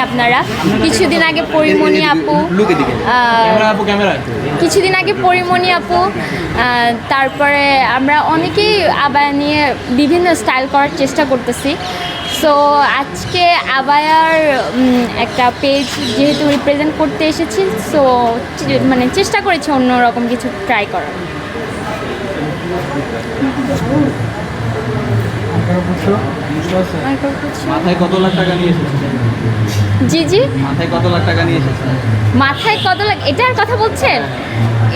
আপনারা কিছুদিন আগে পরিমণি আপু তারপরে আমরা অনেকেই আবায়া নিয়ে বিভিন্ন স্টাইল করার চেষ্টা করতেছি। সো আজকে আবায়ার একটা পেজ যেহেতু রিপ্রেজেন্ট করতে এসেছি, সো মানে চেষ্টা করেছি অন্যরকম কিছু ট্রাই করার। মাথায় কত লাখ টাকা নিয়ে এসেছেন? জি জি, মাথায় কত লাখ টাকা নিয়ে এসেছেন? মাথায় কত লাখ, এটার কথা বলছেন?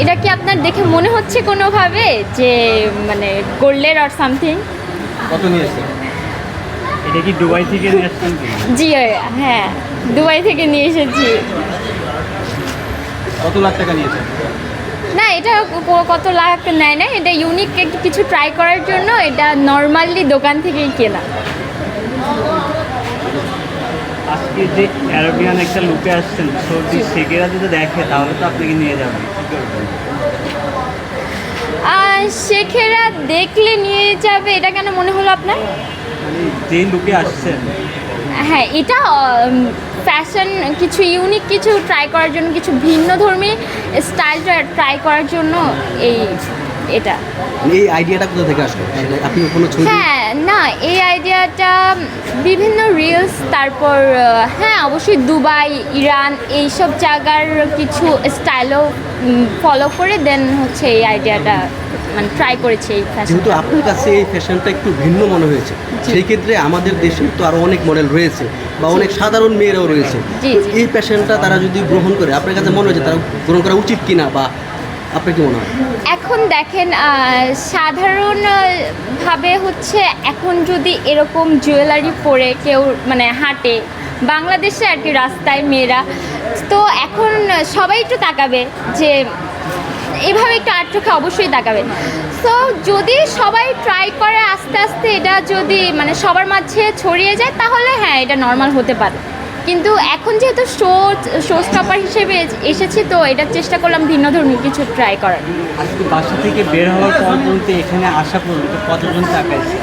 এটা কি আপনার দেখে মনে হচ্ছে কোনোভাবে যে মানে গোল্ডের অর সামথিং? কত নিয়ে এসেছেন? এটা কি দুবাই থেকে নিয়ে এসেছেন? জি হ্যাঁ, দুবাই থেকে নিয়ে এসেছি। কত লাখ টাকা নিয়েছেন? না, এটা কত লাখ নেয় না, এটা ইউনিক একটু কিছু ট্রাই করার জন্য, এটা নর্মালি দোকান থেকেই কেনা। আজকে যে অ্যারাবিয়ান একটা লুকে আসছেন, সর্দি শেখেরা যদি দেখে তাহলে তো আপনাকে নিয়ে যাবে। শেখেরা দেখলে নিয়ে যাবে, এটা কেন মনে হলো আপনার? মানে যেই লুকে আসছেন, হ্যাঁ, এটা ফ্যাশন কিছু ইউনিক কিছু ট্রাই করার জন্য, কিছু ভিন্ন ধর্মী স্টাইলটা ট্রাই করার জন্য এটা। এই আইডিয়াটা কোথা থেকে আসলো? আপনি কোনো ছবি? হ্যাঁ, না, এই আইডিয়াটা বিভিন্ন রিলস, তারপর হ্যাঁ অবশ্যই দুবাই, ইরান এইসব জায়গার কিছু স্টাইলও ফলো করে দেন হচ্ছে এই আইডিয়াটা মানে ট্রাই করেছি এই ফ্যাশন। যেহেতু আপনার কাছে এই ফ্যাশনটা একটু ভিন্ন মনে হয়েছে, সেই ক্ষেত্রে আমাদের দেশে তো আরও অনেক মডেল রয়েছে বা অনেক সাধারণ মেয়েরাও রয়েছে, এই ফ্যাশনটা তারা যদি গ্রহণ করে, আপনার কাছে মনে হচ্ছে তারা গ্রহণ করা উচিত কিনা, বা আপনার কি মনে হয়? এখন দেখেন, সাধারণভাবে হচ্ছে এখন যদি এরকম জুয়েলারি পরে কেউ মানে হাঁটে বাংলাদেশে আর কি রাস্তায় মেয়েরা, তো এখন সবাই একটু তাকাবে যে এভাবে একটু আট চোখে অবশ্যই তাকাবে। সো যদি সবাই ট্রাই করে আস্তে আস্তে এটা যদি মানে সবার মাঝে ছড়িয়ে যায় তাহলে হ্যাঁ এটা নর্মাল হতে পারে। কিন্তু এখন যেহেতু শো স্টপার হিসেবে এসেছি, তো এটার চেষ্টা করলাম ভিন্নধর্মী কিছু ট্রাই করার। আজকে বাসা থেকে বের হওয়ার পর পর্যন্ত এখানে আসা পর্যন্ত কতজন তাকাইছে?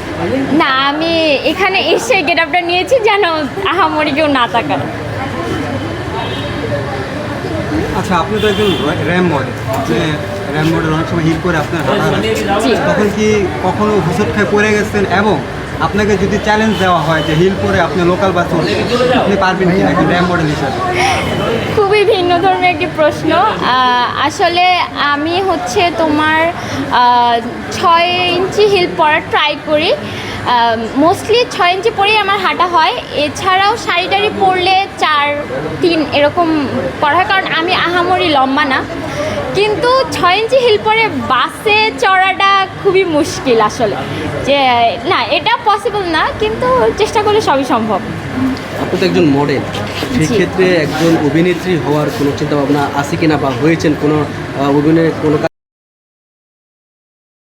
না, আমি এখানে এসে গেট আপটা নিয়েছি যেন আহামরি কেউ না তাকায়। আচ্ছা, আপনি তো একজন র্যাম মডেল, আপনি র্যাম মডেল অনেক সময় হিল করে আপনার হাঁটা হয়। জি। তখন কি কখনো হুঁচট খায় পড়ে গেছেন? এবং আপনাকে যদি চ্যালেঞ্জ দেওয়া হয় যে হিল করে আপনি লোকাল বাসে আপনি পারবেন কিনা একজন র্যাম মডেল হিসাবে? খুবই ভিন্ন ধর্মের একটি প্রশ্ন। আসলে আমি হচ্ছে তোমার 6 ইঞ্চি হিল পরা ট্রাই করি, মোস্টলি 6 ইঞ্চি পরেই আমার হাঁটা হয়। এছাড়াও শাড়ি টাড়ি পরলে 4-3 এরকম পরা হয়, কারণ আমি আহামরি লম্বা না। কিন্তু 6 ইঞ্চি হিল পরে বাসে চড়াটা খুবই মুশকিল আসলে, যে না এটা পসিবল না, কিন্তু চেষ্টা করলে সবই সম্ভব। আপনি তো একজন মডেল, সেই ক্ষেত্রে একজন অভিনেত্রী হওয়ার কোনো চিন্তা ভাবনা আছে কিনা, বা হয়েছেন কোনো অভিনয় কোনো